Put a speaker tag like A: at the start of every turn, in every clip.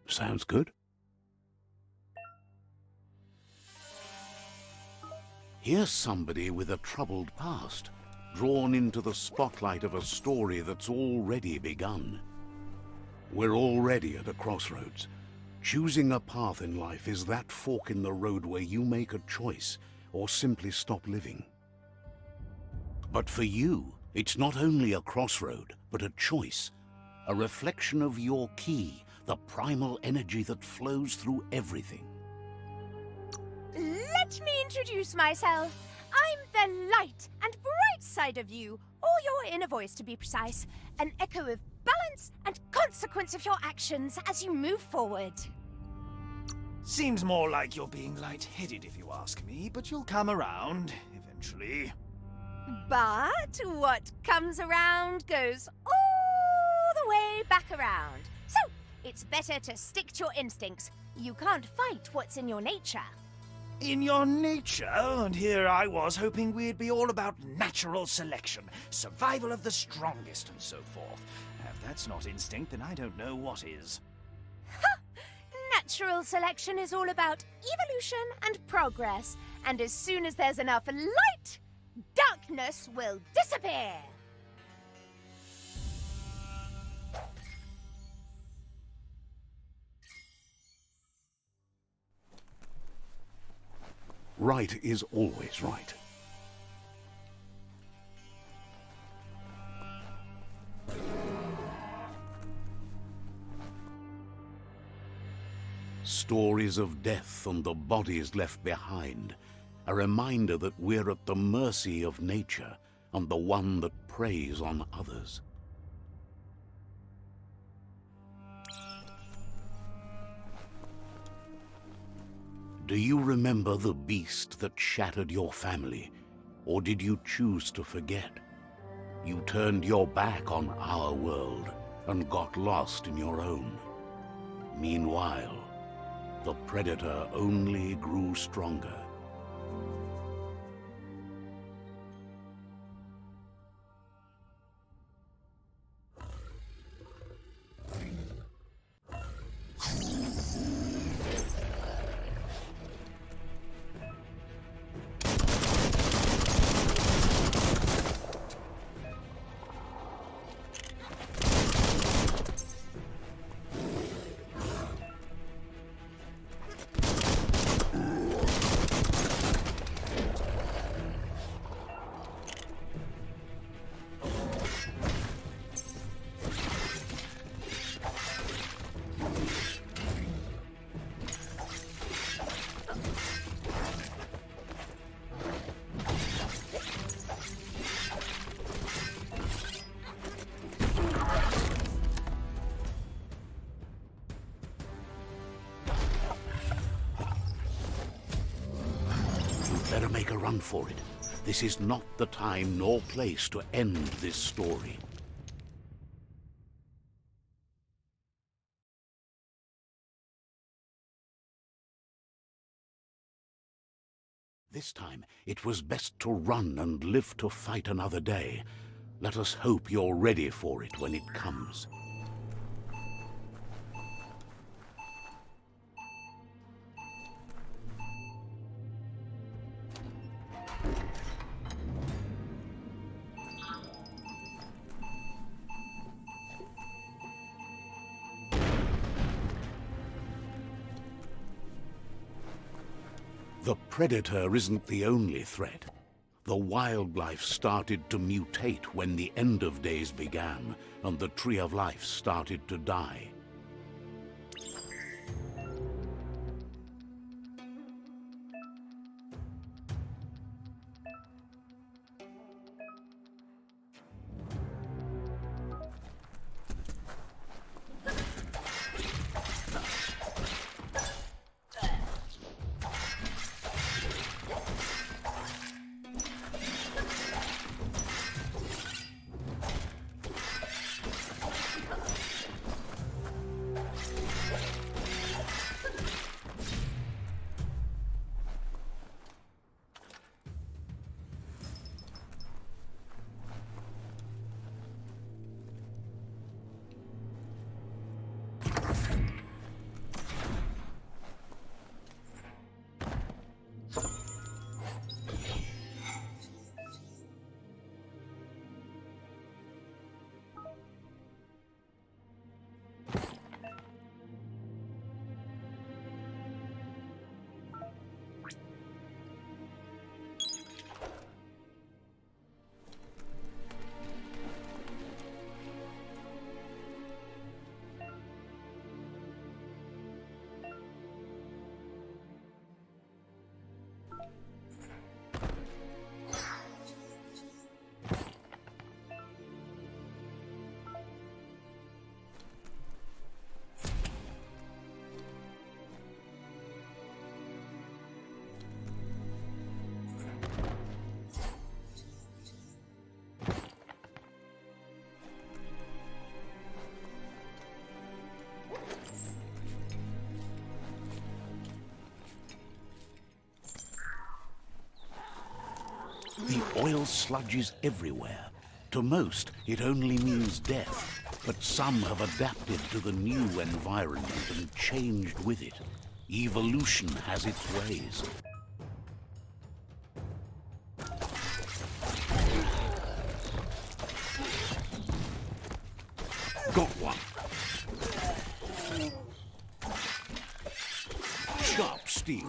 A: Sounds good. Here's somebody with a troubled past, drawn into the spotlight of a story that's already begun. We're already at a crossroads. Choosing a path in life is that fork in the road where you make a choice or simply stop living. But for you, it's not only a crossroad, but a choice, a reflection of your key, the primal energy that flows through everything.
B: Let me introduce myself. I'm the light and bright side of you, or your inner voice to be precise, an echo of balance and consequence of your actions as you move forward.
C: Seems more like you're being light-headed if you ask me, but you'll come around eventually.
B: But what comes around goes all the way back around. So, it's better to stick to your instincts. You can't fight what's in your nature.
C: In your nature, and here I was hoping we'd be all about natural selection, survival of the strongest and so forth. If that's not instinct, then I don't know what is.
B: Ha! Natural selection is all about evolution and progress, and as soon as there's enough light, darkness will disappear.
A: Right is always right. Stories of death and the bodies left behind, a reminder that we're at the mercy of nature and the one that preys on others. Do you remember the beast that shattered your family, or did you choose to forget? You turned your back on our world and got lost in your own. Meanwhile, the predator only grew stronger. Better make a run for it. This is not the time nor place to end this story. This time, it was best to run and live to fight another day. Let us hope you're ready for it when it comes. The predator isn't the only threat. The wildlife started to mutate when the end of days began, and the tree of life started to die. Oil sludges everywhere. To most, it only means death, but some have adapted to the new environment and changed with it. Evolution has its ways. Got one. Sharp steel.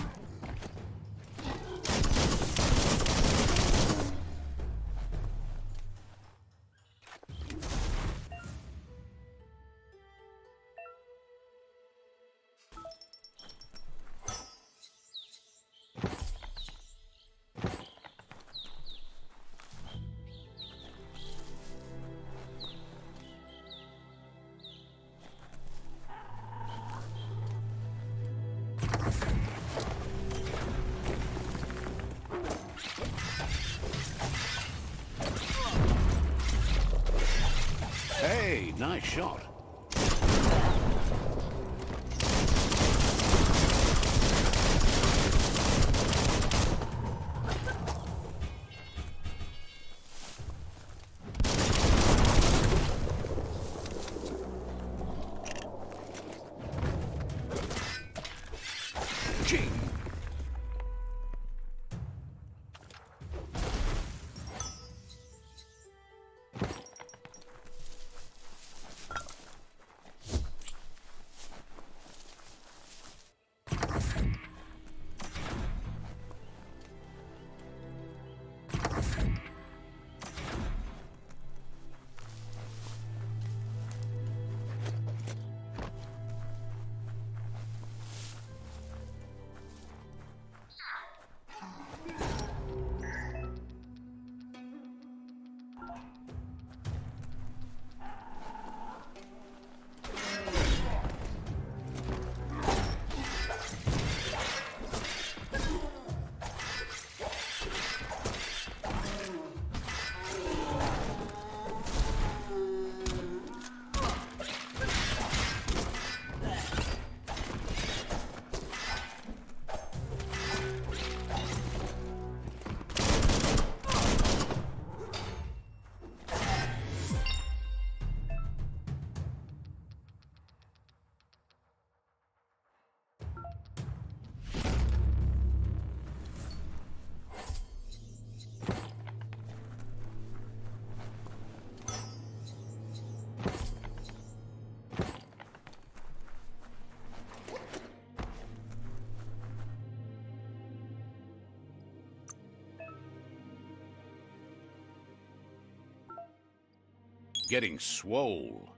A: Hey, nice shot. Gee. Getting swole.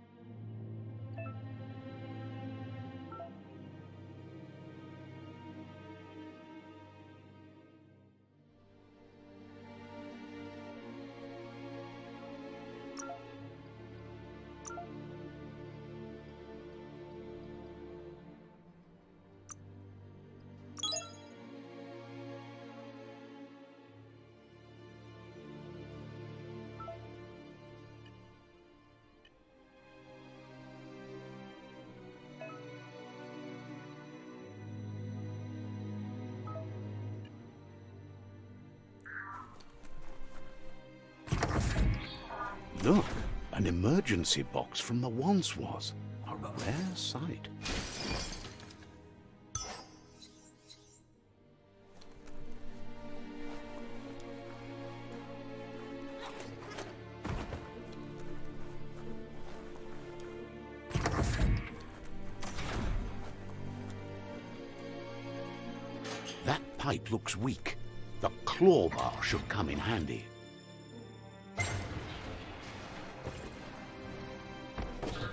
A: Look, an emergency box from the once was. A rare sight. That pipe looks weak. The claw bar should come in handy.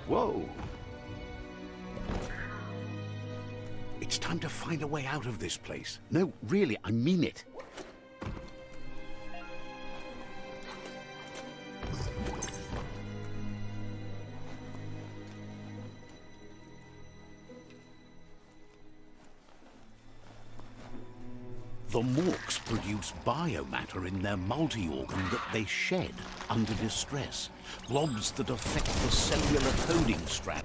A: Whoa! It's time to find a way out of this place. No, really, I mean it. The Morks produce biomatter in their multi-organ that they shed under distress. Blobs that affect the cellular coding strand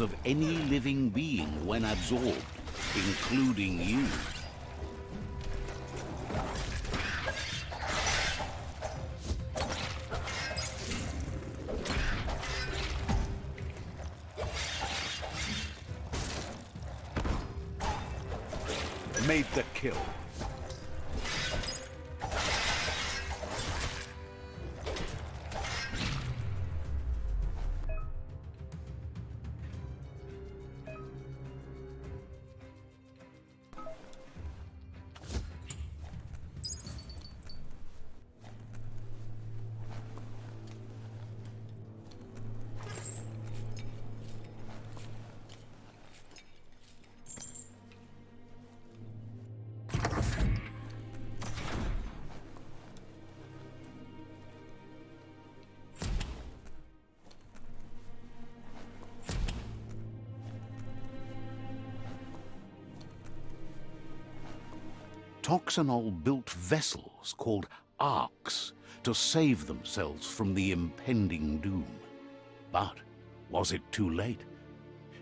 A: of any living being when absorbed, including you. made the kill. Toxanol built vessels called arks to save themselves from the impending doom. But was it too late?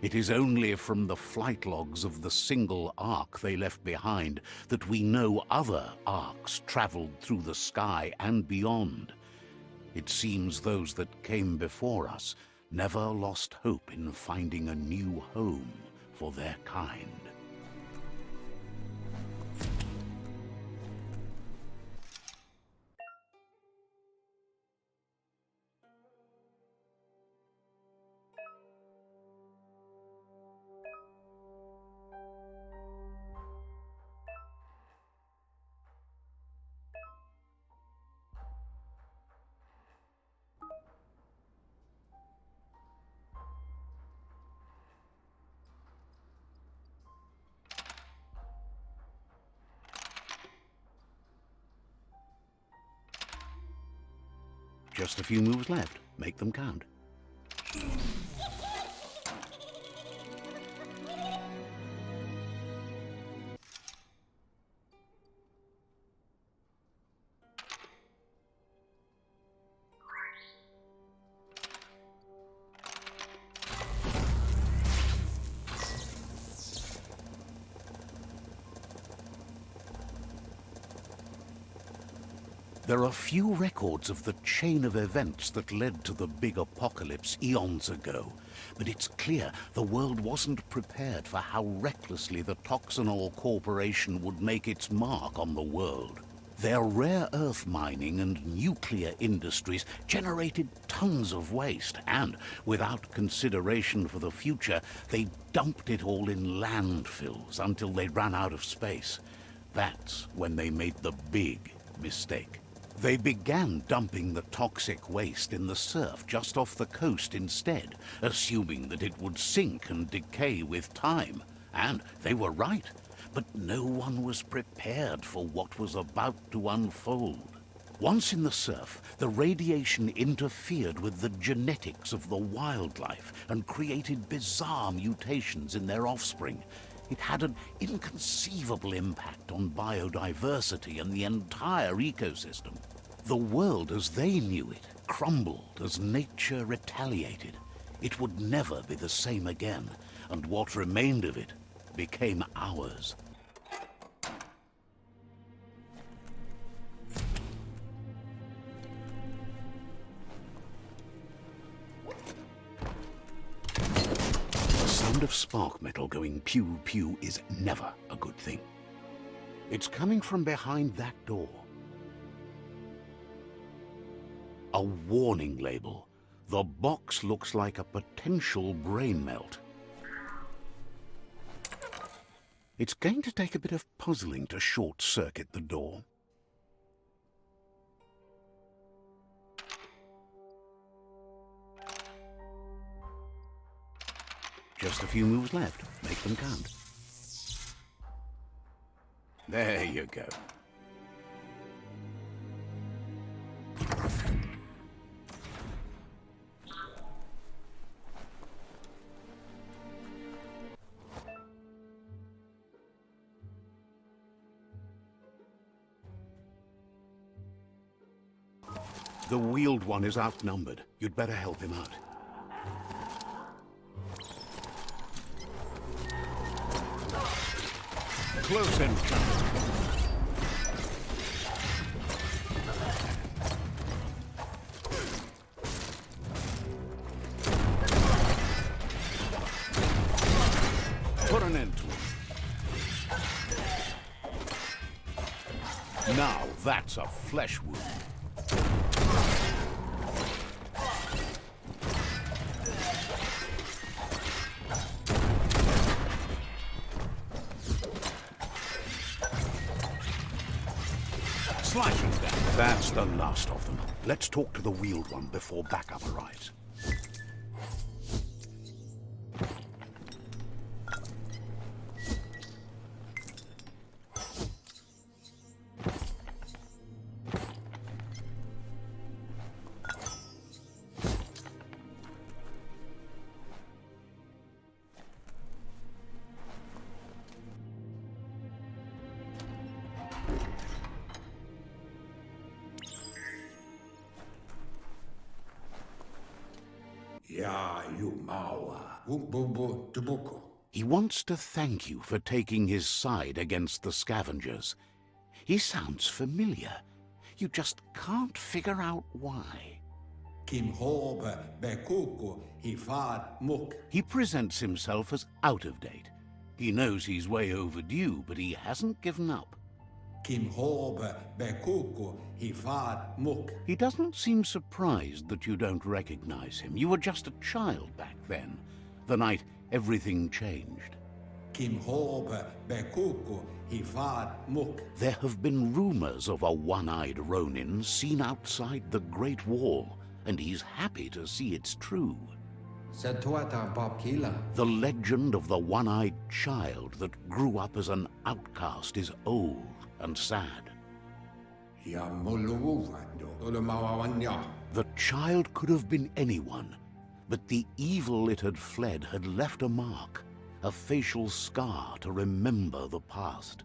A: It is only from the flight logs of the single ark they left behind that we know other arks traveled through the sky and beyond. It seems those that came before us never lost hope in finding a new home for their kind. Just a few moves left. Make them count. There are few records of the chain of events that led to the big apocalypse eons ago, but it's clear the world wasn't prepared for how recklessly the Toxanol Corporation would make its mark on the world. Their rare earth mining and nuclear industries generated tons of waste, and without consideration for the future, they dumped it all in landfills until they ran out of space. That's when they made the big mistake. They began dumping the toxic waste in the surf just off the coast instead, assuming that it would sink and decay with time. And they were right, but no one was prepared for what was about to unfold. Once in the surf, the radiation interfered with the genetics of the wildlife and created bizarre mutations in their offspring. It had an inconceivable impact on biodiversity and the entire ecosystem. The world as they knew it crumbled as nature retaliated. It would never be the same again, and what remained of it became ours. The sound of spark metal going pew-pew is never a good thing. It's coming from behind that door. A warning label. The box looks like a potential brain melt. It's going to take a bit of puzzling to short-circuit the door. Just a few moves left. Make them count. There you go. The wheeled one is outnumbered. You'd better help him out. Close encounter. Put an end to him. Now that's a flesh wound. Slice him down. That's the last of them. Let's talk to the wheeled one before backup arrives. He wants to thank you for taking his side against the scavengers. He sounds familiar. You just can't figure out why. He presents himself as out of date. He knows he's way overdue, but he hasn't given up. He doesn't seem surprised that you don't recognize him. You were just a child back then, the night everything changed. There have been rumors of a one-eyed Ronin seen outside the Great Wall, and he's happy to see it's true. The legend of the one-eyed child that grew up as an outcast is old and sad. The child could have been anyone, but the evil it had fled had left a mark, a facial scar to remember the past.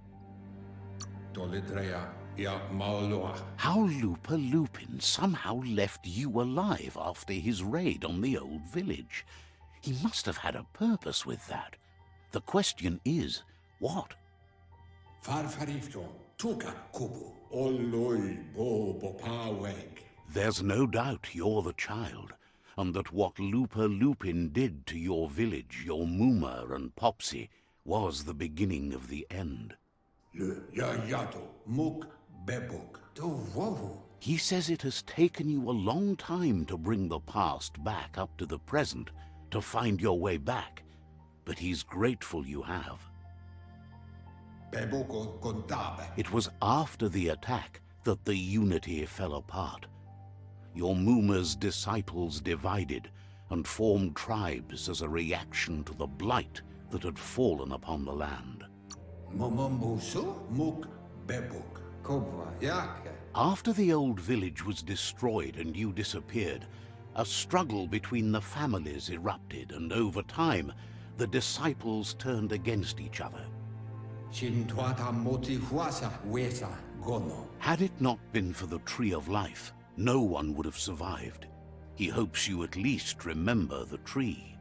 A: How Lupa Lupin somehow left you alive after his raid on the old village. He must have had a purpose with that. The question is, what? There's no doubt you're the child, and that what Lupa Lupin did to your village, your Muma and Popsy, was the beginning of the end. He says it has taken you a long time to bring the past back up to the present, to find your way back, but he's grateful you have. It was after the attack that the unity fell apart. Your Muma's disciples divided and formed tribes as a reaction to the blight that had fallen upon the land. After the old village was destroyed and you disappeared, a struggle between the families erupted, and over time, the disciples turned against each other. Had it not been for the Tree of Life, no one would have survived. He hopes you at least remember the tree.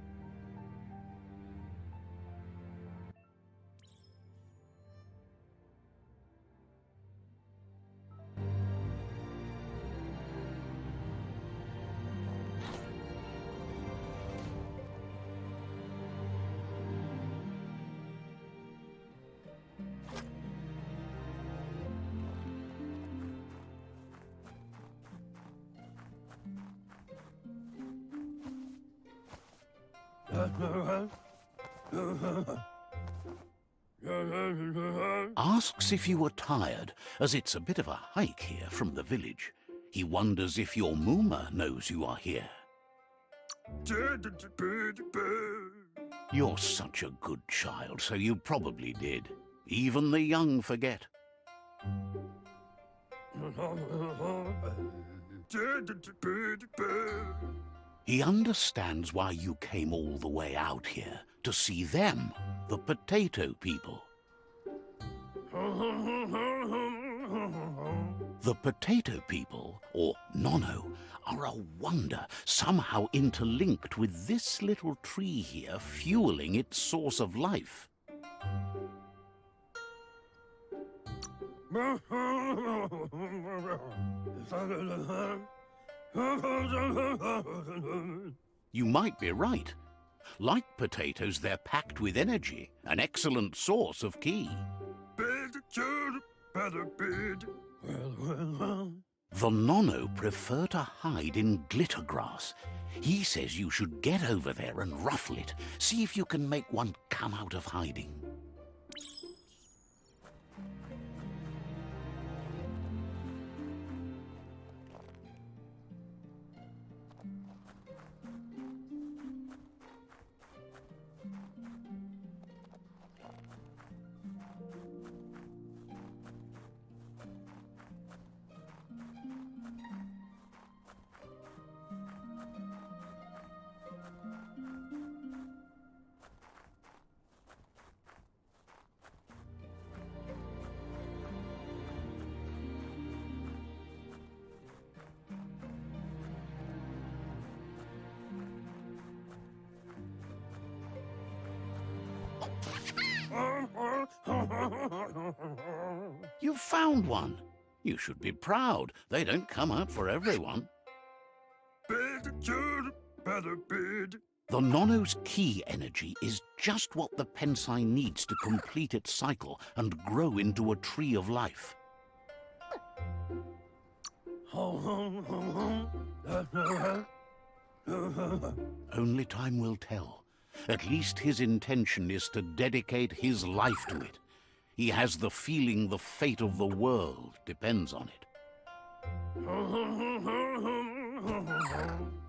A: Asks if you were tired, as it's a bit of a hike here from the village. He wonders if your Muma knows you are here. You're such a good child, so you probably did. Even the young forget. He understands why you came all the way out here, to see them, the potato people. The potato people, or Nono, are a wonder, somehow interlinked with this little tree here, fueling its source of life. You might be right. Like potatoes, they're packed with energy, an excellent source of ki. The Nono prefer to hide in glitter grass. He says you should get over there and ruffle it. See if you can make one come out of hiding. You found one. You should be proud. They don't come out for everyone. The Nono's key energy is just what the Pensai needs to complete its cycle and grow into a tree of life. Only time will tell. At least his intention is to dedicate his life to it. He has the feeling the fate of the world depends on it.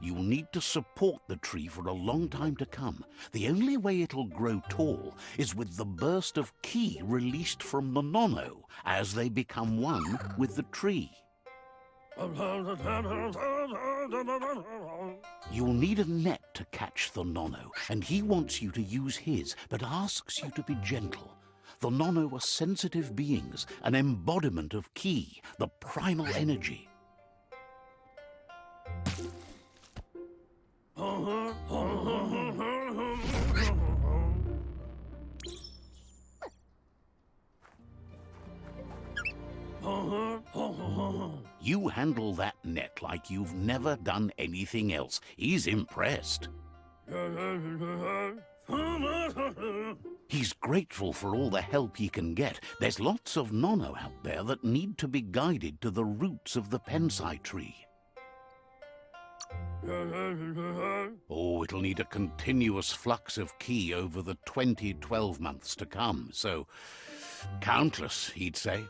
A: You'll need to support the tree for a long time to come. The only way it'll grow tall is with the burst of ki released from the Nono as they become one with the tree. You'll need a net to catch the Nono, and he wants you to use his, but asks you to be gentle. The Nono are sensitive beings, an embodiment of ki, the primal energy. You handle that net like you've never done anything else. He's impressed. He's grateful for all the help he can get. There's lots of Nono out there that need to be guided to the roots of the Pensai tree. Oh, it'll need a continuous flux of ki over the 12 months to come, so countless, he'd say.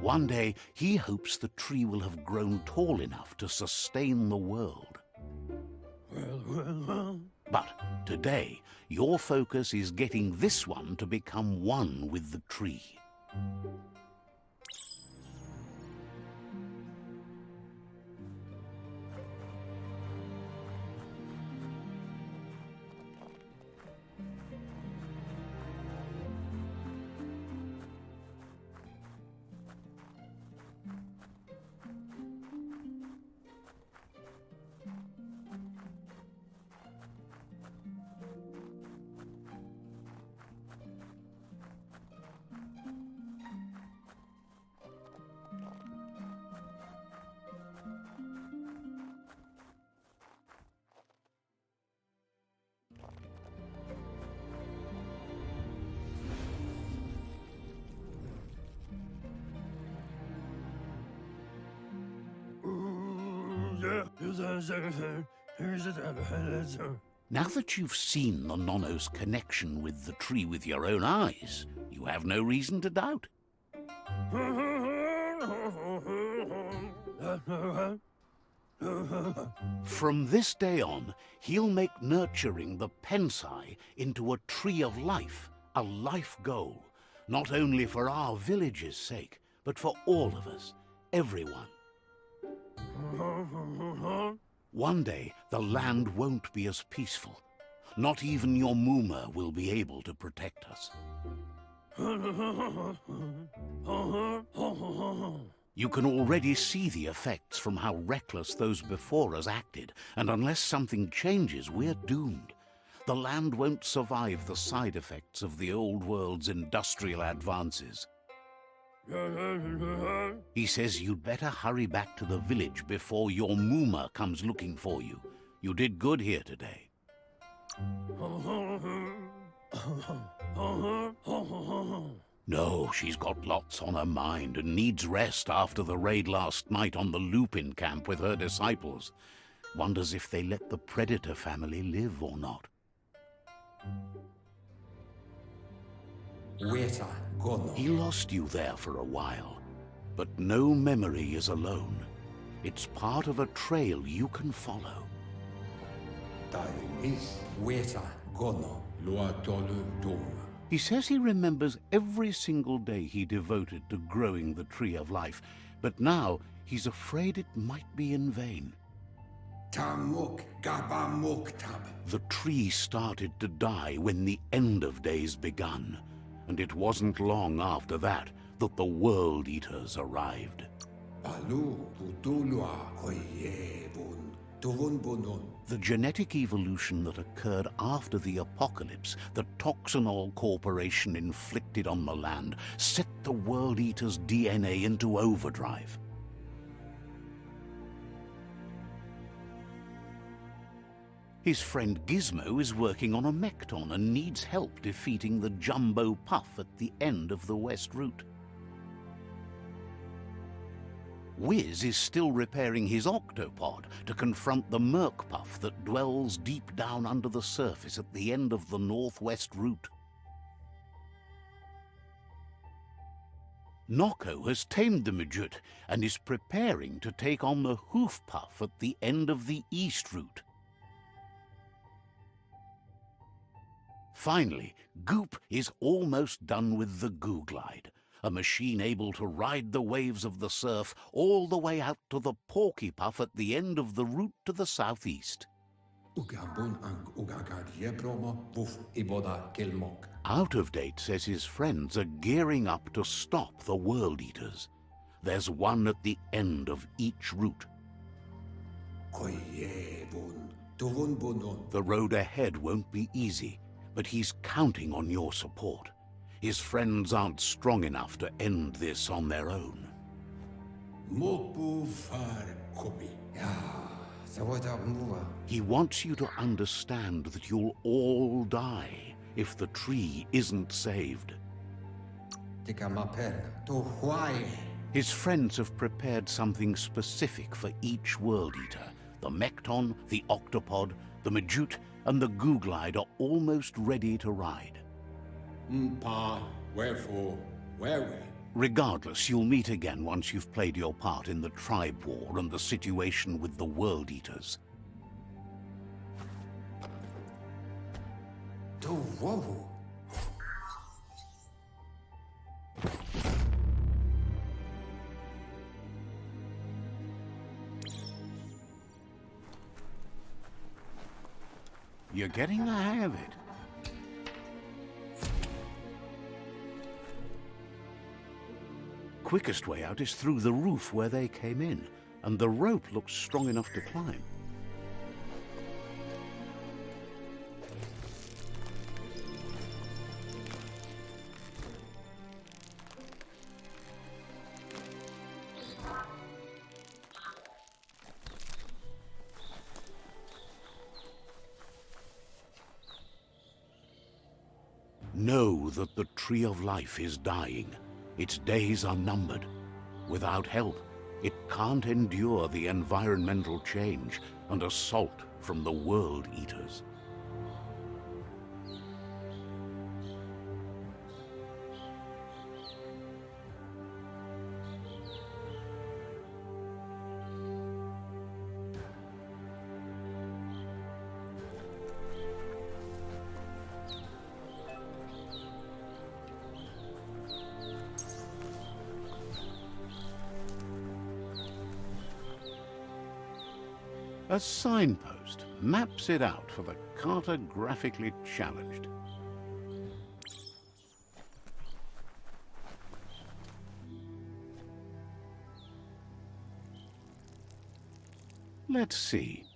A: One day, he hopes the tree will have grown tall enough to sustain the world. But today, your focus is getting this one to become one with the tree. Now that you've seen the Nono's connection with the tree with your own eyes, you have no reason to doubt. From this day on, he'll make nurturing the Pensai into a tree of life, a life goal, not only for our village's sake, but for all of us, everyone. One day, the land won't be as peaceful. Not even your Muma will be able to protect us. You can already see the effects from how reckless those before us acted, and unless something changes, we're doomed. The land won't survive the side effects of the old world's industrial advances. He says you'd better hurry back to the village before your Muma comes looking for you. You did good here today. No, she's got lots on her mind and needs rest after the raid last night on the Lupin camp with her disciples. Wonders if they let the Predator family live or not. He lost you there for a while, but no memory is alone. It's part of a trail you can follow. He says he remembers every single day he devoted to growing the Tree of Life, but now he's afraid it might be in vain. The tree started to die when the end of days begun, and it wasn't long after that that the World Eaters arrived. The genetic evolution that occurred after the apocalypse that Toxanol Corporation inflicted on the land set the World Eater's DNA into overdrive. His friend Gizmo is working on a Mekton and needs help defeating the Jumbo Puff at the end of the West Route. Wiz is still repairing his octopod to confront the Merc Puff that dwells deep down under the surface at the end of the Northwest Route. Nocco has tamed the Midget and is preparing to take on the Hoof Puff at the end of the East Route. Finally, Goop is almost done with the Goo Glide, a machine able to ride the waves of the surf all the way out to the Porky Puff at the end of the route to the southeast. Out of Date says his friends are gearing up to stop the World Eaters. There's one at the end of each route. The road ahead won't be easy, but he's counting on your support. His friends aren't strong enough to end this on their own. He wants you to understand that you'll all die if the tree isn't saved. His friends have prepared something specific for each World Eater. The Mekton, the Octopod, the Majute, and the Goo Glide are almost ready to ride.
D: Wherefore, where we?
A: Regardless, you'll meet again once you've played your part in the tribe war and the situation with the World Eaters. You're getting the hang of it. Quickest way out is through the roof where they came in, and the rope looks strong enough to climb. Know that the Tree of Life is dying. Its days are numbered. Without help, it can't endure the environmental change and assault from the World Eaters. A signpost maps it out for the cartographically challenged. Let's see.